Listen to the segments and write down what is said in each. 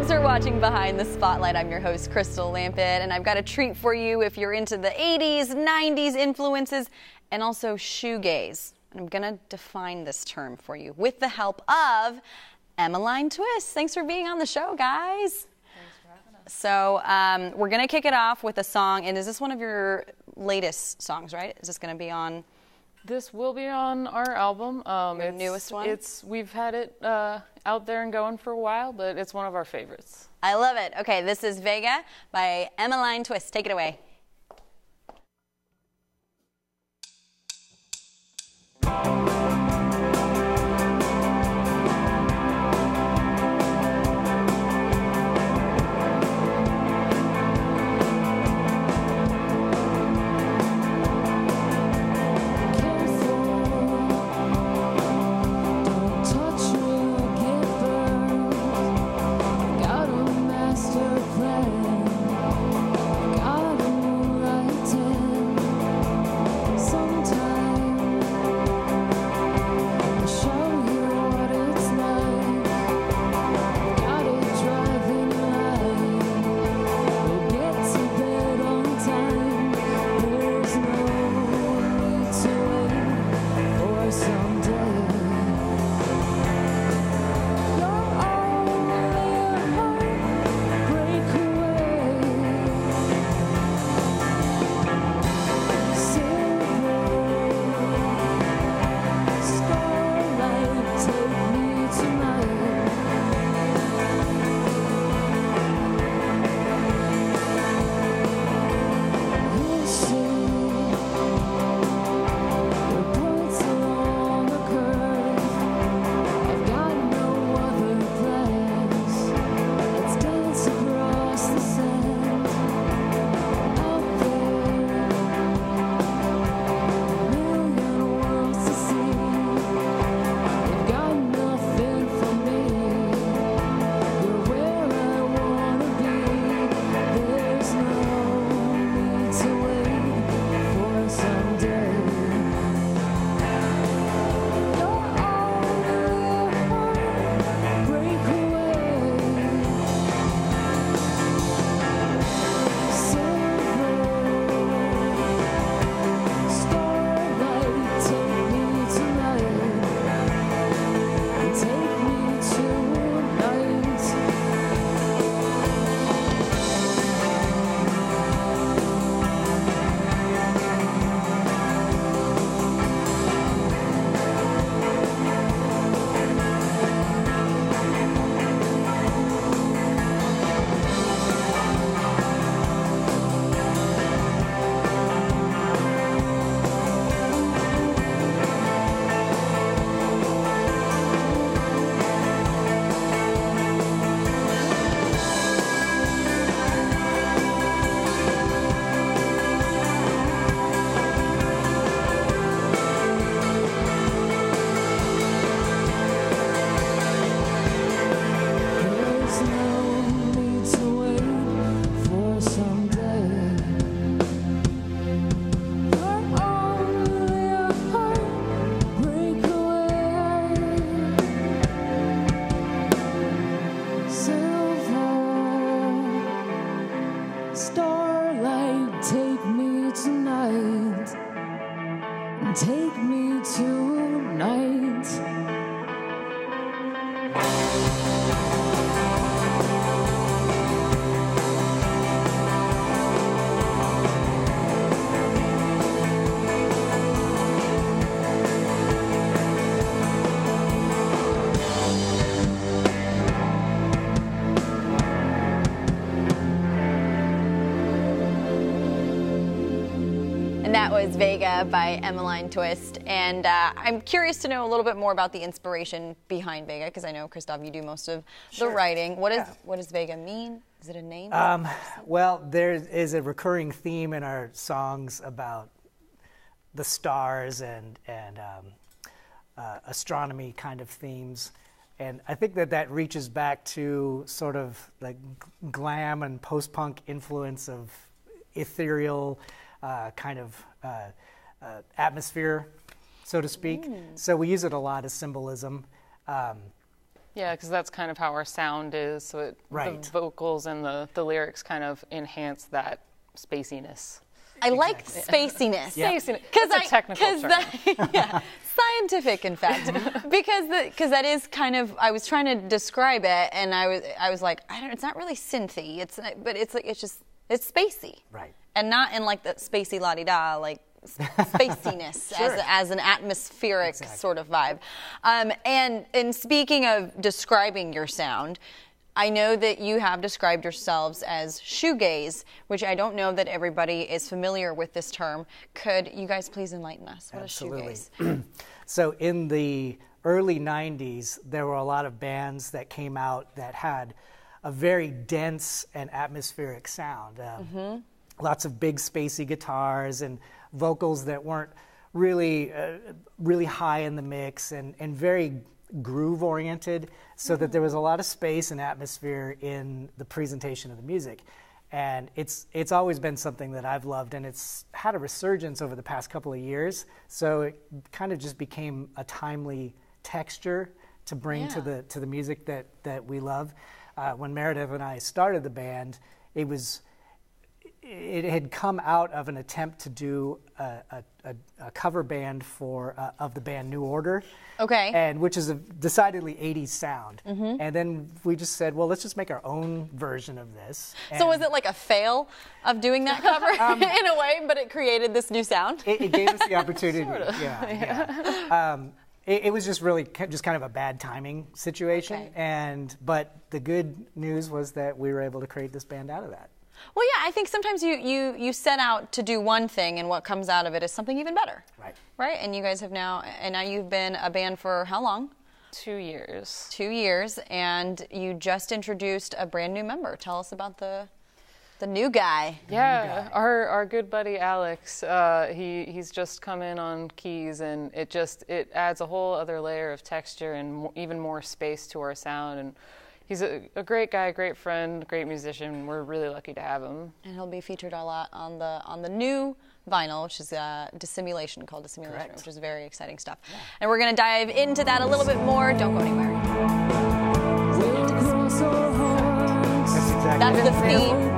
Thanks for watching Behind the Spotlight. I'm your host, Crystal Lampett, and I've got a treat for you if you're into the 80s, 90s influences, and also shoegaze. And I'm going to define this term for you with the help of Emmaline Twist. Thanks for being on the show, guys. Thanks for having us. So we're going to kick it off with a song, and is this one of your latest songs, right? Is this going to be on? This will be on our album. Your newest one? We've had it out there and going for a while, but it's one of our favorites. I love it. Okay, this is Vega by Emmaline Twist. Take it away. Take me tonight. And that was Vega by Emmaline Twist. And I'm curious to know a little bit more about the inspiration behind Vega, because I know, Krysztof, you do most of the writing. What does Vega mean? Is it a name? Well, there is a recurring theme in our songs about the stars and astronomy kind of themes. And I think that reaches back to sort of like glam and post-punk influence of ethereal kind of atmosphere, so to speak. So we use it a lot as symbolism. Yeah, because that's kind of how our sound is. So Right. the vocals and the lyrics kind of enhance that spaciness. I like spaciness. Spaciness. That's a technical term. Yeah, scientific, in fact, because that is kind of. I was trying to describe it, and I was like, I don't. It's not really synthy. But it's like it's spacey. Right. And not in like the spacey la-di-da, like spaciness as an atmospheric sort of vibe. And speaking of describing your sound, I know that you have described yourselves as shoegaze, which I don't know that everybody is familiar with this term. Could you guys please enlighten us? What Absolutely. is shoegaze? So in the early 90s, there were a lot of bands that came out that had a very dense and atmospheric sound. Lots of big spacey guitars and vocals that weren't really high in the mix and very groove oriented, so that there was a lot of space and atmosphere in the presentation of the music. And it's always been something that I've loved, and it's had a resurgence over the past couple of years. So it kind of just became a timely texture to bring to the music that we love. When Meredith and I started the band, it had come out of an attempt to do a cover band of the band New Order. Okay. And which is a decidedly 80s sound. And then we just said, well, let's just make our own version of this. So was it like a fail of doing that cover in a way, but it created this new sound? It gave us the opportunity. Sort of. Yeah. It was just really just kind of a bad timing situation. Okay. But the good news was that we were able to create this band out of that. Well, yeah, I think sometimes you set out to do one thing, and what comes out of it is something even better. Right. Right? And you guys have now you've been a band for how long? 2 years. 2 years, and you just introduced a brand new member. Tell us about the new guy. Yeah, our good buddy Alex, he's just come in on keys, and it adds a whole other layer of texture and even more space to our sound. And he's a great guy, great friend, great musician. We're really lucky to have him. And he'll be featured a lot on the new vinyl, which is Dissimulation, called Dissimulation, Correct. which is very exciting stuff. Yeah. And we're going to dive into that a little bit more. Don't go anywhere. That's exactly That's the it. theme.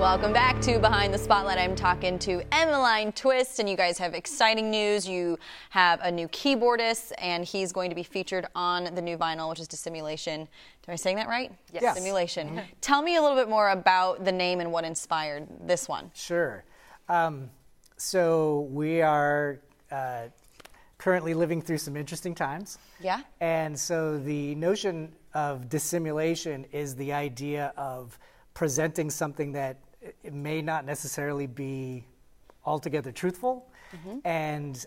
Welcome back to Behind the Spotlight. I'm talking to Emmaline Twist, and you guys have exciting news. You have a new keyboardist, and he's going to be featured on the new vinyl, which is Dissimulation. Am I saying that right? Yes. Dissimulation. Mm-hmm. Tell me a little bit more about the name and what inspired this one. Sure. So we are currently living through some interesting times. Yeah. And so the notion of dissimulation is the idea of presenting something that it may not necessarily be altogether truthful, and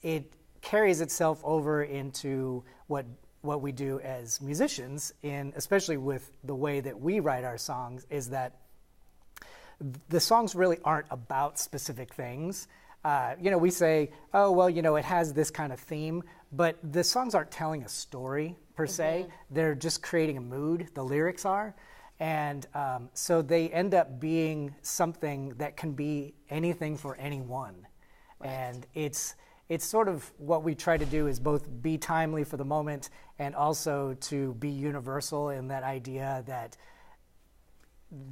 it carries itself over into what we do as musicians, especially with the way that we write our songs, is that the songs really aren't about specific things. We say, oh, well, it has this kind of theme, but the songs aren't telling a story per se. They're just creating a mood, the lyrics are. And so they end up being something that can be anything for anyone. Right. And it's sort of what we try to do is both be timely for the moment and also to be universal in that idea that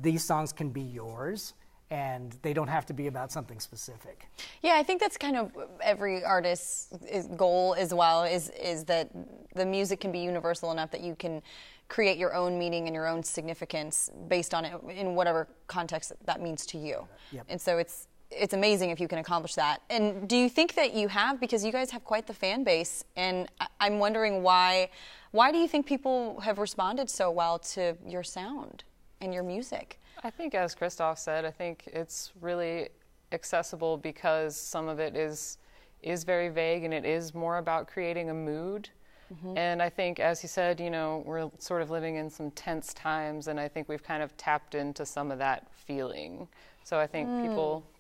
these songs can be yours and they don't have to be about something specific. Yeah, I think that's kind of every artist's goal as well, is that the music can be universal enough that you can create your own meaning and your own significance based on it in whatever context that means to you. Yep. And so it's amazing if you can accomplish that. And do you think that you have, because you guys have quite the fan base, and I'm wondering why do you think people have responded so well to your sound and your music? I think, as Krysztof said, I think it's really accessible because some of it is very vague, and it is more about creating a mood. And I think, as he said, we're sort of living in some tense times, and I think we've kind of tapped into some of that feeling. So I think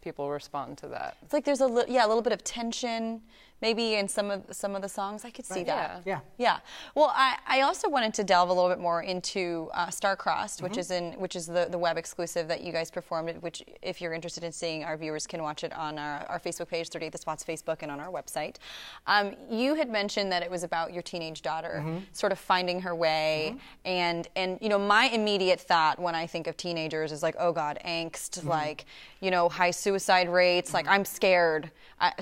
people respond to that. It's like there's a little bit of tension, maybe in some of the songs. I could see that. Yeah. Well, I also wanted to delve a little bit more into Star-Crossed, which is the web exclusive that you guys performed. Which, if you're interested in seeing, our viewers can watch it on our Facebook page, 38 The Spot's Facebook, and on our website. You had mentioned that it was about your teenage daughter sort of finding her way, and my immediate thought when I think of teenagers is like, oh God, angst, like high suicide rates. Like, I'm scared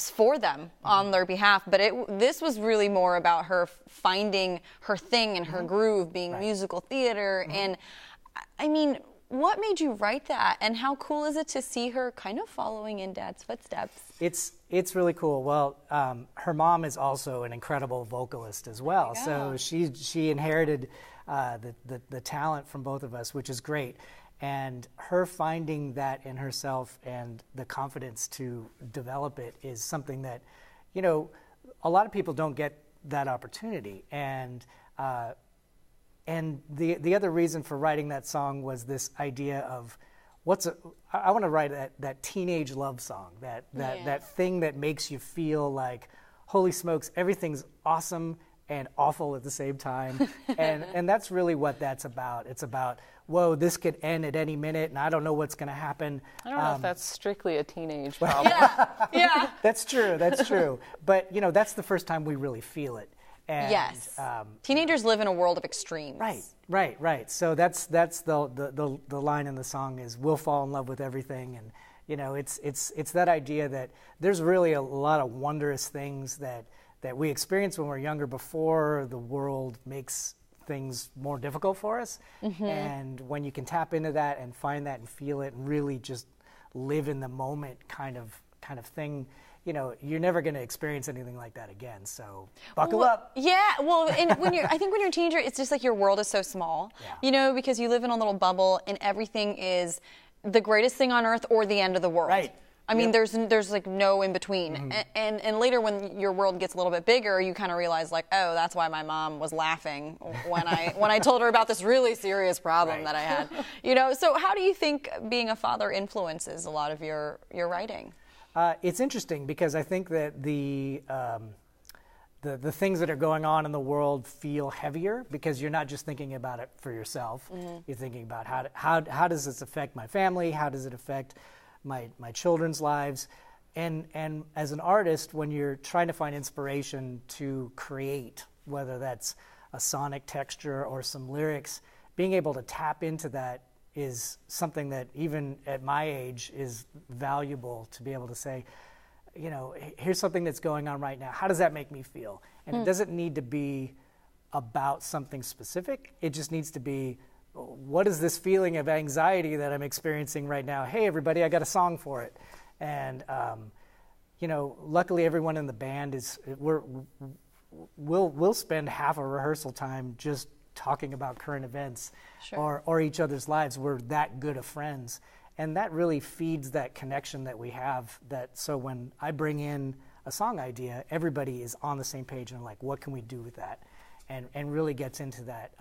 for them on their behalf, but this was really more about her finding her thing and her groove, being musical theater. And I mean, what made you write that, and how cool is it to see her kind of following in Dad's footsteps? It's really cool. Well, her mom is also an incredible vocalist as well, so she inherited the talent from both of us, which is great. And her finding that in herself and the confidence to develop it is something that, a lot of people don't get that opportunity. And the other reason for writing that song was this idea of I want to write that teenage love song, that thing that makes you feel like, holy smokes, everything's awesome and awful at the same time. and that's really what that's about. It's about, whoa, this could end at any minute, and I don't know what's going to happen. I don't know if that's strictly a teenage problem. Yeah. That's true. But, that's the first time we really feel it. And, yes. Teenagers live in a world of extremes. Right. So that's the line in the song is, we'll fall in love with everything. And, it's that idea that there's really a lot of wondrous things that we experience when we're younger before the world makes things more difficult for us. And when you can tap into that and find that and feel it and really just live in the moment kind of thing, you're never going to experience anything like that again. So buckle up. Yeah. Well, and I think when you're a teenager, it's just like your world is so small, because you live in a little bubble and everything is the greatest thing on earth or the end of the world. Right. I mean, there's like no in between. And later when your world gets a little bit bigger, you kind of realize like, oh, that's why my mom was laughing when I told her about this really serious problem that I had. So how do you think being a father influences a lot of your writing? It's interesting because I think that the things that are going on in the world feel heavier because you're not just thinking about it for yourself. You're thinking about how does this affect my family? How does it affect my children's lives? And as an artist, when you're trying to find inspiration to create, whether that's a sonic texture or some lyrics, being able to tap into that is something that even at my age is valuable, to be able to say, here's something that's going on right now. How does that make me feel? And it doesn't need to be about something specific. It just needs to be, what is this feeling of anxiety that I'm experiencing right now? Hey, everybody, I got a song for it. And, luckily everyone in the band we'll spend half a rehearsal time just talking about current events or each other's lives. We're that good of friends. And that really feeds that connection that we have, so when I bring in a song idea, everybody is on the same page and like, what can we do with that? And really gets into that.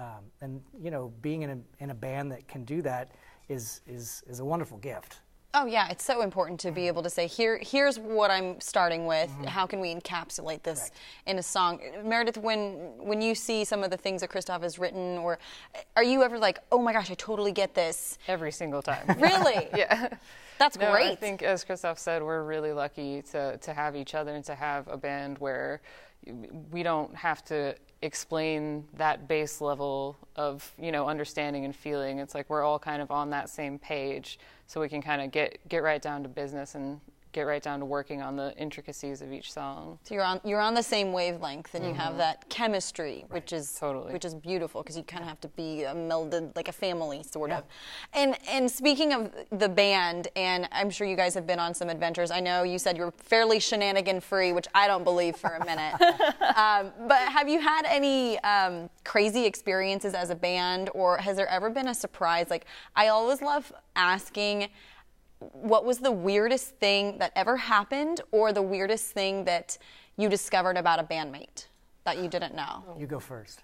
Being in a band that can do that is a wonderful gift. Oh yeah, it's so important to be able to say, here's what I'm starting with. How can we encapsulate this in a song? Meredith, when you see some of the things that Krysztof has written, or are you ever like, oh my gosh, I totally get this? Every single time. Really? Yeah. That's great. great. I think, as Krysztof said, we're really lucky to have each other and to have a band where we don't have to explain that base level of understanding and feeling. It's like we're all kind of on that same page, so we can kind of get right down to business and get right down to working on the intricacies of each song. So you're on the same wavelength, and you have that chemistry, which is beautiful, because you kind of have to be melded like a family, sort of. And speaking of the band, and I'm sure you guys have been on some adventures. I know you said you're fairly shenanigan-free, which I don't believe for a minute. But have you had any crazy experiences as a band, or has there ever been a surprise? Like, I always love asking, what was the weirdest thing that ever happened, or the weirdest thing that you discovered about a bandmate that you didn't know? You go first.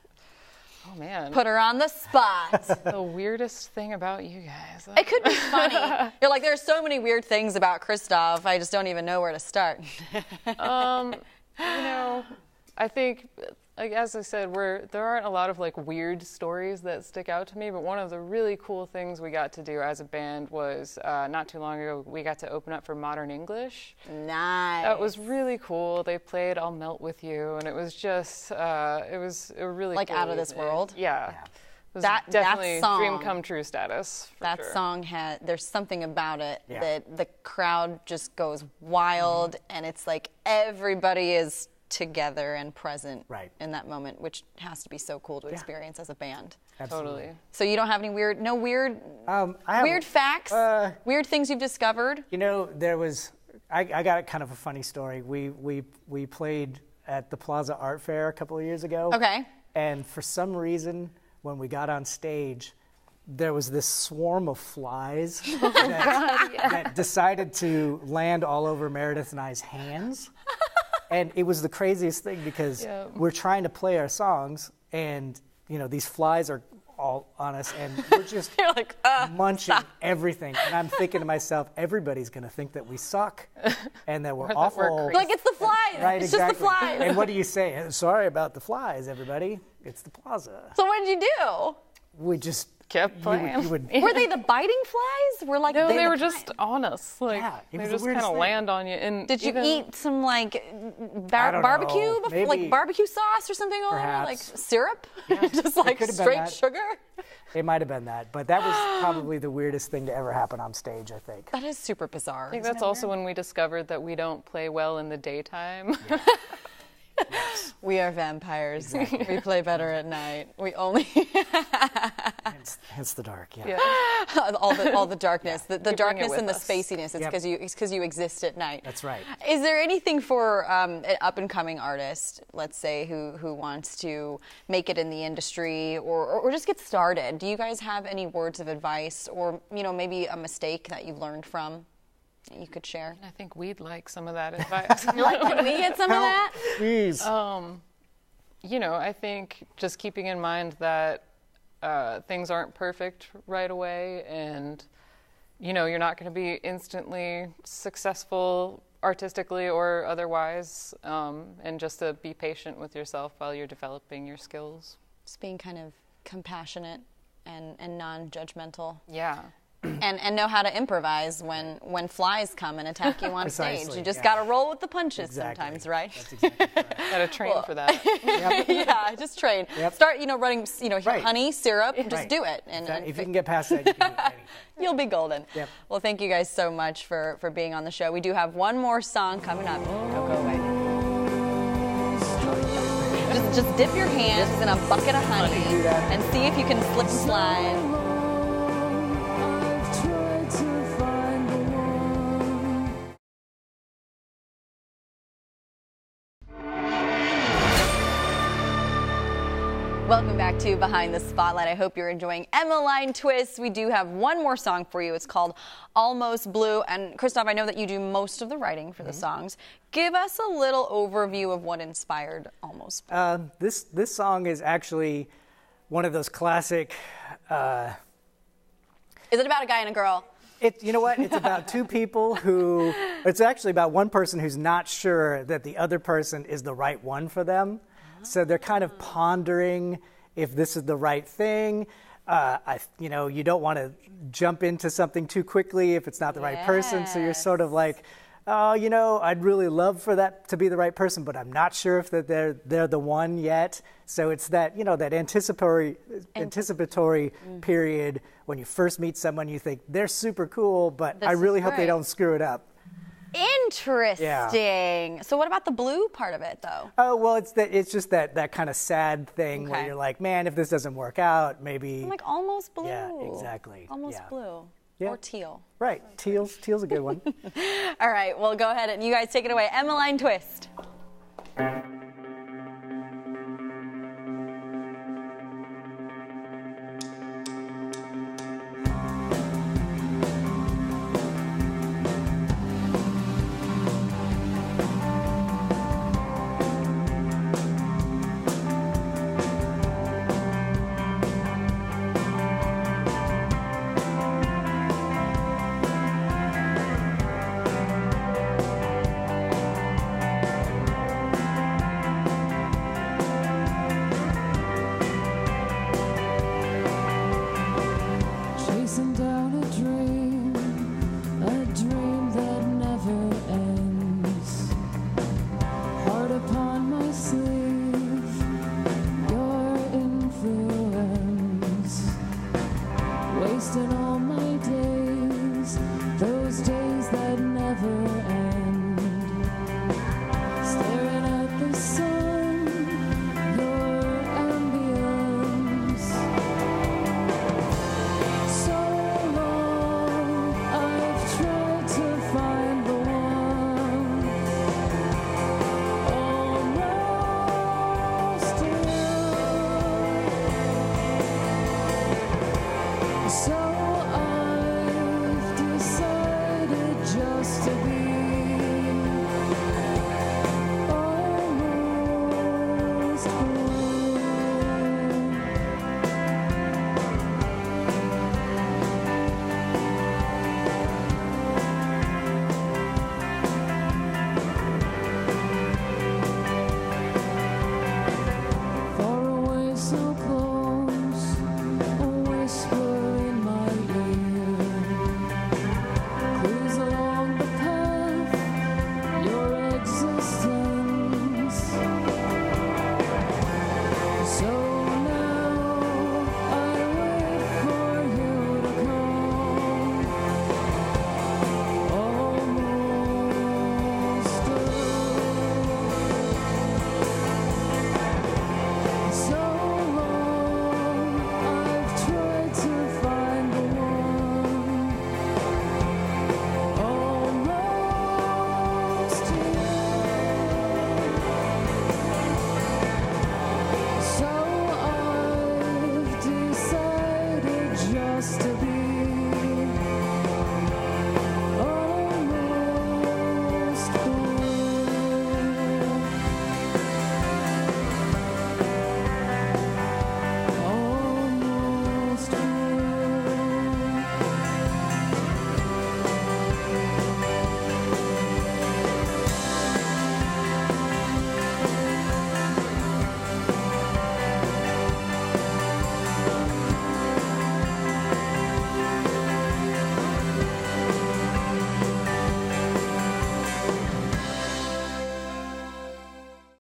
Oh man. Put her on the spot. The weirdest thing about you guys. It could be funny. You're like, there's so many weird things about Krysztof. I just don't even know where to start. I think, like, as I said, there aren't a lot of like weird stories that stick out to me, but one of the really cool things we got to do as a band was not too long ago, we got to open up for Modern English. Nice. That was really cool. They played I'll Melt With You, and it was just, it was a really like cool out of this evening. world? Yeah. It was That definitely song, dream come true status. For that sure. song there's something about it that the crowd just goes wild, and it's like everybody is together and present in that moment, which has to be so cool to experience as a band. Totally. So you don't have any weird facts, weird things you've discovered? You know, I got kind of a funny story. We played at the Plaza Art Fair a couple of years ago. Okay. And for some reason, when we got on stage, there was this swarm of flies that decided to land all over Meredith and I's hands. And it was the craziest thing because we're trying to play our songs, and these flies are all on us, and we're just You're like, munching everything. And I'm thinking to myself, everybody's going to think that we suck and that we're awful. crazy. like, it's the flies. Right, it's exactly. just the flies. And what do you say? Sorry about the flies, everybody. It's the Plaza. So what did you do? We just Kept playing. you would Were they the biting flies? Were like No, they were the just on us. Like, Yeah, it they was the just kind weirdest of thing. land on you. And Did you even- eat some like I don't barbecue, know. Maybe- like barbecue sauce or something on it, Perhaps. like syrup, Yeah, just like could have been straight that. sugar? It might have been that, but that was probably the weirdest thing to ever happen on stage, I think. That is super bizarre. I think that's also when we discovered that we don't play well in the daytime. We are vampires. We play better at night. We only Hence the dark, Yeah. all the darkness, the You bring it darkness with and the us. spaciness. It's because you exist at night. That's right. Is there anything for an up and coming artist, let's say, who wants to make it in the industry or just get started? Do you guys have any words of advice, or maybe a mistake that you've learned from that you could share? I think we'd like some of that advice. You're like, can we get some of that? Please. I think just keeping in mind that things aren't perfect right away, and you're not going to be instantly successful artistically or otherwise, and just to be patient with yourself while you're developing your skills. Just being kind of compassionate and non-judgmental. Yeah. And know how to improvise when flies come and attack you on stage. Precisely, You just yeah. got to roll with the punches Exactly. sometimes, right? That's exactly right. Gotta train for that. Yeah, just train. Yep. Start, running, Right. honey, syrup, just Right. do it. And If you can get past that, you can do anything. you'll be golden. Yep. Well, thank you guys so much for being on the show. We do have one more song coming up. Don't go away. Just dip your hands in a bucket of honey and see if you can slip and slide. I've tried to find the one. Welcome back to Behind the Spotlight. I hope you're enjoying Emmaline Twist. We do have one more song for you. It's called Almost Blue. And Krysztof, I know that you do most of the writing for the songs. Give us a little overview of what inspired Almost Blue. This song is actually one of those classic. Is it about a guy and a girl? You know what? It's about two people who. It's actually about one person who's not sure that the other person is the right one for them. So they're kind of pondering if this is the right thing. You don't want to jump into something too quickly if it's not the right person. So you're sort of like, I'd really love for that to be the right person, but I'm not sure if that they're the one yet. So it's that that anticipatory period when you first meet someone, you think they're super cool, but I really hope they don't screw it up. Interesting. Yeah. So what about the blue part of it, though? Oh, well, it's just that kind of sad thing where Okay. you're like, man, if this doesn't work out, maybe. I'm like almost blue. Yeah, exactly. Almost Yeah. blue. Yeah. Or teal. Right, teal's a good one. All right, well, go ahead and you guys take it away. Emmaline Twist.